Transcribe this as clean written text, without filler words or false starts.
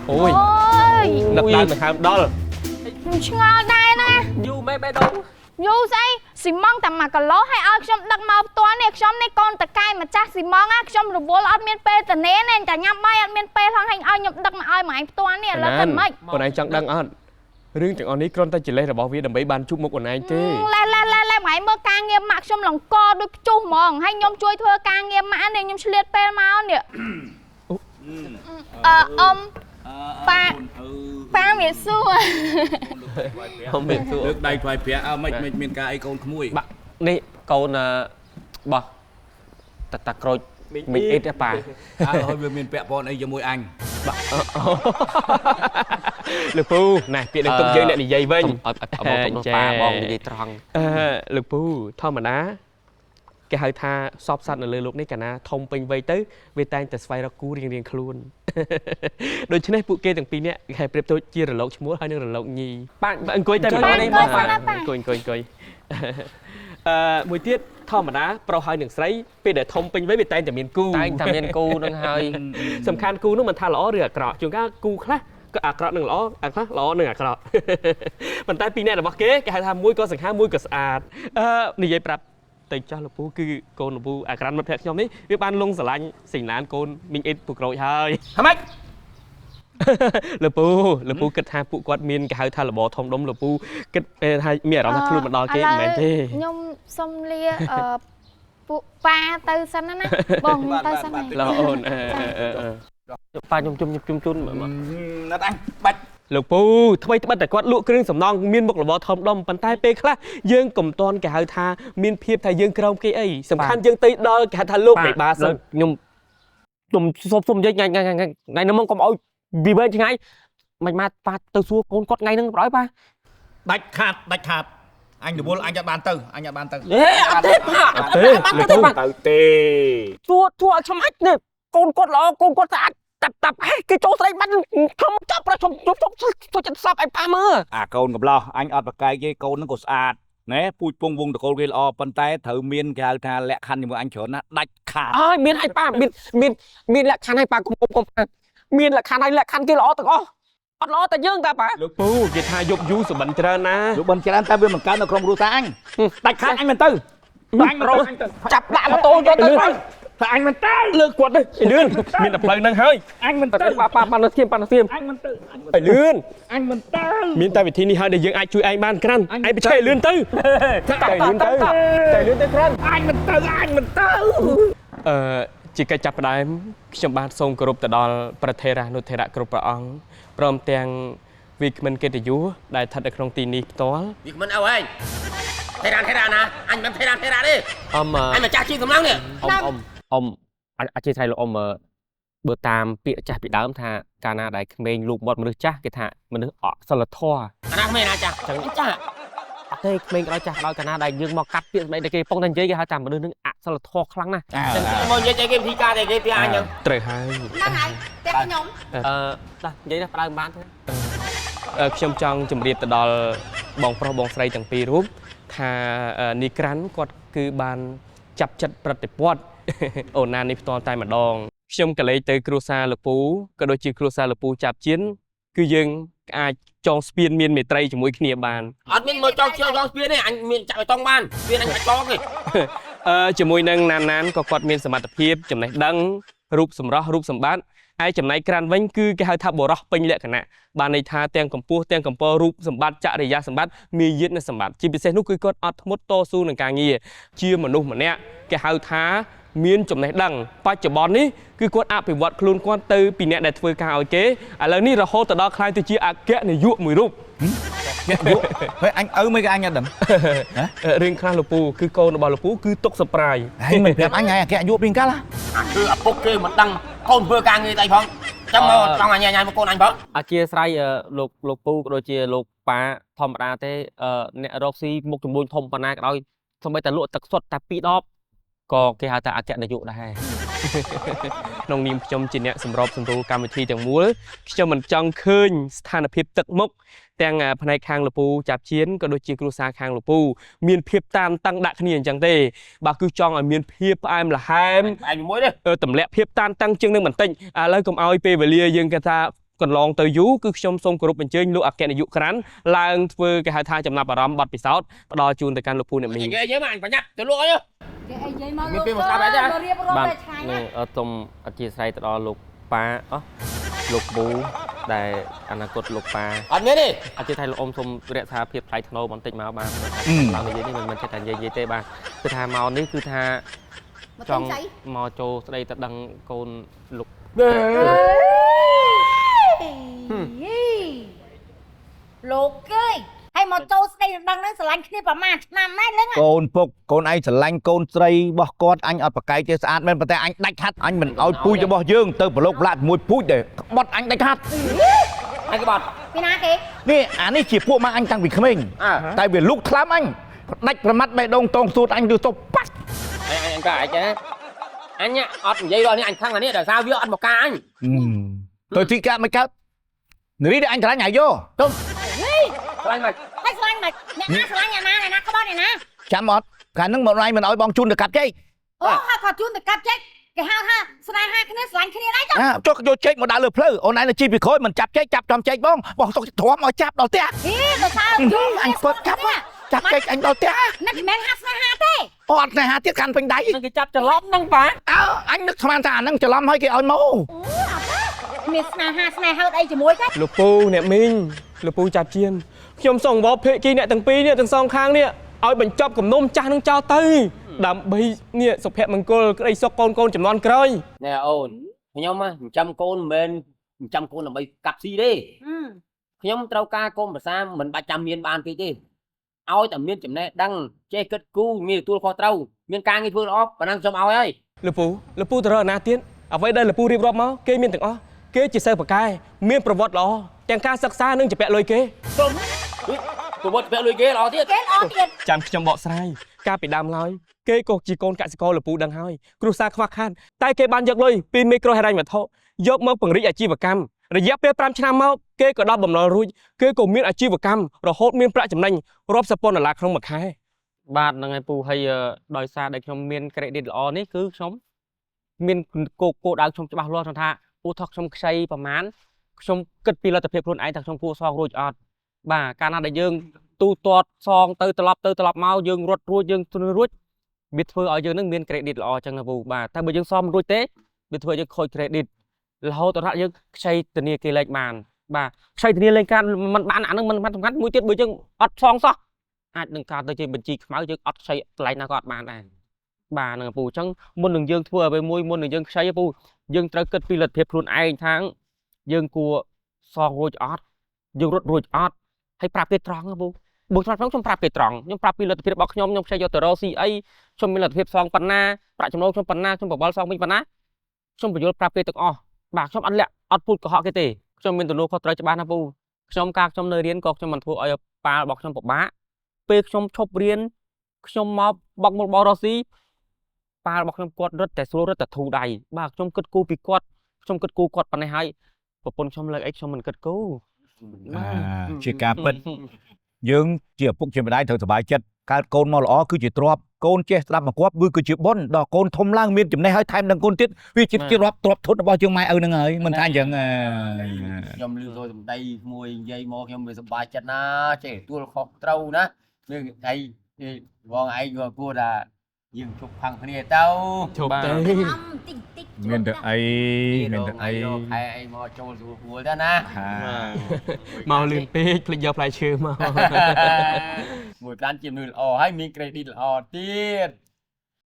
ôi đập đá mà ham đó rồi ngon đây nè du mấy bé đâu dù say xì mong tầm mà cả lố hay ơi trong đặc màu toán này trong này con tật cay mà cha xì mong á trong đồ bố ăn miên pê tật né nên cả nhắm bay ăn miên pê thằng hành ơi nhập đặc mà ơi mà anh toán này là tật mấy còn anh chẳng đăng ăn riêng chẳng on ní con ta chỉ lấy là bảo viết đầm bấy ban chúc một quần anh tê la mày mơ ca nghe mặc trong lòng co đôi chu mòn hay nhom chui thưa ca nghe mã này nhom liệt pê máu nè ông ba miền xưa không miền xưa được đây vài phía mình miền ca ai con khmui bạn đi con bò tạt rồi mình ít ra bà thôi miền pẹ bọn ấy cho môi anh lực phu này chuyện đừng công dân này dày vinh bà bong đi tròn lực phu thôi mà đá cái hơi tha sọp sạch ở lưới lúc này cả na thông pin vây tới về tay từ xoay ra cú riêng luôn đôi chân này phụ kê từng pin nè hay prep tôi chia rồi lộc múa hai nữa rồi lộc nhì bạn coi tay mình coi mùi tiết thò mà đá pro hai nửa sấy về để thông pin với về tay từ miền cu tay từ miền cu đang hơi sầm khan cu nó mình tha lõ rửa cọ chúng ta cu khácก็ครอหนึ่งล้อหนึ่งครอมันใต้ปีนี้เราบอกเก๊แกทำมุ้ยก็สังหามุ้ยก็สะอาดนี่ยัยปรับแต่เจ้าลูกปูคือโกนลูกปูอาการมันแผลยอมนี้วิบานลงสลายสิ่งนั้นโกนมิงเอ็ดปุกโรยเฮ้ยทำไมลูกปูกระทาปุกวาดมินกระหายทาระบอทองดมลูกปูกระทาเมียเราทักครูมันดอเก๊เหมือนที่ยมส้มเลียปุปลาตือสันนั่นนะบ่งตือสันไหนเราโอนปลาจุ่มนัดอังบัดลูกปูทำไมแต่กวาดลูกเครื่องสำนองมีนบกระบอทอมดอมปันใต้เป๊กละยื่นกลมตอนแกหายทามีนเพียบไทยยื่นกระองกี้ไอ้สำคัญยื่นตีดอแกทาลูกในบาสจุ่มไงน้ำมันก็เอาvì bên ngay mày mà phạt từ xưa con cốt ngay nâng nói ba đạch khạt anh được bố anh nhận bàn từ chua cho mắt nè con cốt tập cái chỗ này bắt không chấp ra cho chân sập anh pa mơ con gặp lo anh ọt vào cái con nó có sạch nè pui pung vùng được con kia lo bàn tay thử miên cái thà lẹ khăn nhưng mà anh chọn á đạch khạt miên hay pa miên lẹ khăn hay pa cùng miên là khăn hay là khăn kia lõ tao có lõ tao dương ta bàลูกปูจะทายกยูสบันเจริญนะลูกบันเจริญta bên mình cá nó khôngรู้ta anh đạch khăn anh mình tư anh rồi chặt lại mà tôi cho tôi anh mình tưเลิกกวาดเลยไอ้เลื่อนมีแต่เพลิงนั่งเฮ้ย anh mình tưปาnó tiêm anh mình tư ไอ้เลื่อน anh mình tư มีแต่วิธีนี้เฮ้ยเดี๋ยวยังไอ้ช่วยไอ้บ้านกันไอ้ไปใช่เลื่อนตื้อใจเลื่อนตื้อกันanh mình tư ជាកិច្ចចាប់ផ្ដើមខ្ញុំបានសូមគោរពទៅដល់ប្រធានានុធរៈគ្រប់ព្រះអង្គព្រមទាំងវិក្កាមិនកិត្តិយសដែលស្ថិតនៅក្នុងទីនេះផ្ទាល់វិក្កាមិនអើយថេរាណាអញមិនថេរាទេអញម្ចាស់ជីកម្លាំងនេះអ៊ំអាចេះថៃលោកអ៊ំបើតាមពាក្យចាស់ពីដើមថាកាលណាដែលក្មេងលោកមាត់មនុស្សចាស់គេថាមនុស្សអសិលធម៌អាណាក្មេងណាចាស់ចឹងចាស់អត់ទេក្មេងក៏ចាស់ដល់កាលណាដែលយើងមកកាត់ពាក្យស្ដីតែគេប៉ុងតែនិយាយគេហៅថាមនុស្សនឹងអសិលធម៌ខ្លាំងណាស់ចឹងមកនិយាយតែគេវិធីការតែគេពីអញហ្នឹងត្រូវហើយហ្នឹងហើយតែខ្ញុំនិយាយថាផ្ដើមបានទេខ្ញុំចង់ជម្រាបទៅដល់បងប្រុសបងស្រីទាំងពីររូបថានីក្រាន់គាត់គឺបានចាប់ចិត្តប្រតិបត្តិអូនណានេះផ្ទាល់តែម្ដងខ្ញុំក៏លេចទៅគ្រួសារលោកពូក៏ដូចជាគ្រួសារលោកពូចាប់ជៀនគឺយើងអាចចងស្ពានមានមេត្រីជាមួយគ្នាបានអត់មានមកចងស្ពានទេអញមានចាក់បេតុងបានស្ពានអញអាចចងទេជាមួយនឹងណានក៏គាត់មានសមត្ថភាពចំណេះដឹងរូបសម្រស់រូបសម្បត្តិហើយចំណែកក្រានវិញគឺគេហៅថាបរោះពេញលក្ខណៈបានន័យថាទាំងកម្ពស់ទាំងកំពរូបសម្បត្តិចរិយាសម្បត្តិមាយាទនិងសម្បត្តិជាពិសេសនោះគឺគាត់អត់ធ្មត់តស៊ូនឹងការងារជាមនុស្សម្នាក់គេហៅថាមានចំណេះដឹងបច្ចុប្បន្ននេះគឺគាត់អភិវឌ្ឍខ្លួនគាត់ទៅពីអ្នកដែលធ្វើការឲ្យគេឥឡូវនេះរហូតទៅដល់ខ្លាយទៅជាអគ្គនាយកមួយរូបហើយអញឪមិនក៏អញអត់ដឹងរឿងខ្លះលោកពូគឺកូនរបស់លោកពូគឺទុកសប្រាយហើយមិនប្រាប់អញហើយអគ្គនាយកពីកាលគឺឪពុកគេមិនដឹងកូនធ្វើការងារតែផងចឹងមកចង់អញញ៉ាំមកកូនអញផងអធិស្ឋានលោកពូក៏ដូចជាលោកប៉ាធម្មតាទេអ្នករកស៊ីមុខជំនួញធំប៉ុណ្ណាក៏ដោយសូម្បីតែលក់ទឹកសុទ្ធតែ2 ដបក៏គេហៅថាអគ្គនាយកដែរ ក្នុងនាមខ្ញុំជាអ្នកសម្របសម្រួលកម្មវិធីទាំងមូលខ្ញុំមិនចង់ឃើញស្ថានភាពទឹកមុខទាំងផ្នែកខាងលពូចាប់ជៀនក៏ដូចជាគ្រួសារខាងលពូមានភាពតានតឹងដាក់គ្នាអញ្ចឹងទេបើគឺចង់ឲ្យមានភាពផ្អែមល្ហែមឯងមួយទេទម្លាក់ភាពតានតឹងជាងនឹងបន្តិចឥឡូវកុំឲ្យពេលវេលាយើងគេថាកន្លងទៅយូរគឺខ្ញុំសូមគោរពអញ្ជើញលោកអគ្គនាយកក្រាន់ឡើងធ្វើគេហៅថាចំណាប់អារម្មណ៍បទពិសោធន៍ផ្ដល់ជូនទៅកាន់លោកពូអ្នកមីងគេនិយាយមកអញបញ្ញាប់ទៅលក់អីគេអីនិយាយមកលោករៀបរាប់តែឆ្ងាញ់ណាស់សូមអធិស្ឋានទៅដល់លោកប៉ាលោកប៊ូដែលអនាគតលោកប៉ាអត់មានទេអធិស្ឋានលោកអ៊ំសូមរក្សាភាពថ្លៃថ្នូរបន្តិចមកបាទឡើងនិយាយនេះមិនមែនតែនិយាយទេបាទគឺថាមកនេះគឺថាចង់មកចូលស្ដីទៅដឹងកូនលោកលោកគេហើយមកចូលស្ដីដឹងហ្នឹងស្រឡាញ់គ្នាប្រហែលឆ្នាំម៉ែហ្នឹងកូនពុកកូនឯងស្រឡាញ់កូនស្រីរបស់គាត់អញអត់ប្រកែកទេស្អាតមែនប៉ុន្តែអញដាច់ខាត់អញមិនឲ្យពូជរបស់យើងទៅប្រឡូកប្រឡាក់ជាមួយពូជទេក្បត់អញដាច់ខាត់អញក្បត់ពីណាគេនេះអានេះជាពួកមកអញតាំងពីក្មេងតែវាលុកថ្លើមអញដាច់ប្រមាត់បេះដូងតងសួតអញទៅទៅប៉ាត់អញក៏អាចដែរអញអត់និយាយដល់នេះអញខឹងអានេះដោយសារវាអត់មកការអញទៅទីកាមិនកើតនារីដែលអញឆ្លាញ់ហើយយោទុំឆ្លាញ់មកហើយឆ្លាញ់មកអ្នកណាឆ្លាញ់អ្នកណាក្បត់អ្នកណាចាំអត់កាលហ្នឹងមកណៃមិនឲ្យបងជូនទៅកាប់ចេកអូហើយគាត់ជូនទៅកាប់ចេកគេហៅថាស្នេហាគ្នាឆ្លាញ់គ្នាដែរចុះចុះយកចេកមកដាក់លើភ្លៅអូនឯងទៅជីពីក្រោយមិនចាប់ចេកចាប់ចំចេកបងសុកទ្រាំឲ្យចាប់ដល់ផ្ទះទៅសើយូរអញគាត់ចាប់ចេកអញដល់ផ្ទះនេះមិនមែនហាស្នេហាទេអត់ស្នេហាទៀតកាន់ពេញដៃគេចាប់ច្រឡំហ្នឹងប៉ាអញនឹកស្មានថាអាហ្នឹងច្រឡំឲ្យគេឲ្យមកមានស្នេហាអីជាមួយទេលោកពូអ្នកមីងលោកពូចាប់ជៀនខ្ញុំសង្វរភេកីអ្នកទាំងពីរនេះទាំងសងខាងនេះឲ្យបញ្ចប់គំនុំចាស់នឹងចោលទៅដើម្បីនេះសុភមង្គលក្តីសុខកូនចំនួនក្រោយណែអូនខ្ញុំចិញ្ចឹមកូនមិនមែនចិញ្ចឹមកូនដើម្បីកាប់ស៊ីទេខ្ញុំត្រូវការកូនប្រសាមិនបាច់ចាំមានបានពេកទេឲ្យតែមានចំណេះដឹងចេះគិតគូរមានទទួលខុសត្រូវមានការងារធ្វើល្អប៉ុណ្ណឹងខ្ញុំឲ្យហើយលោកពូទៅរកណាទៀតអ្វីដែលលោកពូរៀបរាប់មកគេមានទាំងអស់គេជាសិស្សបកែមានប្រវត្តិល្អទាំងការសិក្សានិងជាពាក់លុយគេសុំប្រវត្តិពាក់លុយគេល្អទៀតចាំខ្ញុំបកស្រាយកាលពីដើមឡើយគេក៏ជាកូនកសិករលោកពូដឹងហើយគ្រួសារខ្វះខាតតែគេបានយកលុយពីមីក្រូហិរញ្ញវត្ថុយកមកពង្រីកអាជីវកម្មរយៈពេល5ឆ្នាំមកគេក៏ដល់បំណុលរួចគេក៏មានអាជីវកម្មរហូតមានប្រាក់ចំណេញរាប់សិបពាន់ដុល្លារក្នុងមួយខែបាទហ្នឹងហើយពូហើយដោយសារដែលខ្ញុំមាន credit ល្អនេះគឺខ្ញុំមានគោលដៅខ្ញុំច្បាស់លាស់ថាឧទាហរណ៍ខ្ញុំខ្ចីប្រមាណខ្ញុំគិតពីលទ្ធភាពខ្លួនឯងថាខ្ញុំគួរសងរួចអត់បាទកាលណាដែលយើងទូទាត់សងទៅត្រឡប់មកយើងរត់រួចយើងរួចវាធ្វើឲ្យយើងនឹងមាន credit ល្អចឹងណាពូបាទតែបើយើងសមរួចទេវាធ្វើឲ្យយើងខូច credit រហូតដល់យើងខ្ចីធនាគារលេខបានបាទខ្ចីធនាគារលេខការមិនបានអានឹងមិនសំខាន់មួយទៀតបើយើងអត់សងសោះអាចនឹងកើតទៅជាបញ្ជីខ្មៅយើងអត់ខ្ចីកន្លែងណាក៏អត់បានដែរបាទហ្នឹងពូអញ្ចឹងមុននឹងយើងធ្វើអ្វីមួយមុននឹងយើងខ្ចីពូយើងត្រូវគិតពីលទ្ធភាពខ្លួនឯងថាយើងគួរសងរួចអត់យើងរត់រួចអត់ហើយប្រាប់គេត្រង់ពូបើខ្ញុំប្រាប់គេត្រង់ខ្ញុំប្រាប់ពីលទ្ធភាពរបស់ខ្ញុំខ្ចីយកទៅរកស៊ីអីខ្ញុំមានលទ្ធភាពសងប៉ុណ្ណាប្រាក់ចំណូលខ្ញុំប៉ុណ្ណាខ្ញុំបបល់សងវិញប៉ុណ្ណាខ្ញុំបញ្យល់ប្រាប់គេទាំងអស់បាទខ្ញុំអត់ពូតកុហកគេទេខ្ញុំមានទំនួលខុសត្រូវច្បាស់ណាពូខ្ញុំនៅរៀនក៏ខ្ញុំមិនធ្វើឲ្យប៉ារបស់ខ្ញុំពិបាកពេលខ្ញុំឈប់រៀនខ្ញុំមកបកមុខបររស៊ីប៉ារបស់ខ្ញុំគាត់រត់តែស្រួលរត់តែធូរដៃបាទខ្ញុំគិតគូរពីគាត់ខ្ញុំគិតគូរគាត់ប៉ុណ្ណេះហើយប្រពន្ធខ្ញុំលើកអីខ្ញុំមិនគិតគូរជាការពិតយើងជាឪពុកជាម្ដាយត្រូវសប្បាយចិត្តកើតកូនមកល្អគឺជាទ្រព្យកូនចេះស្ដាប់មកគាត់វាគឺជាបុណ្យដល់កូនធំឡើងមានចំណេះហើយថែមនឹងកូនទៀតវាជារាប់ទ្រព្យធនរបស់យើងម៉ែឪនឹងហើយមិនថាអញ្ចឹងខ្ញុំលឺចូលសម្ដីមួយនិយាយមកខ្ញុំវាសប្បាយចិត្តណាចេះទទួលខុសត្រូវណានឹងឯងបងឯងក៏គួរថាយើងជប់ផាំងគ្នាទៅជប់ទៅមានតែអីខែអីមកចូលស្រួលទៅណាមកលឿនពេកភ្លេចយកផ្លែឈើមកមួយប្រានជាមនុស្សល្អហើយមាន credit ល្អទៀត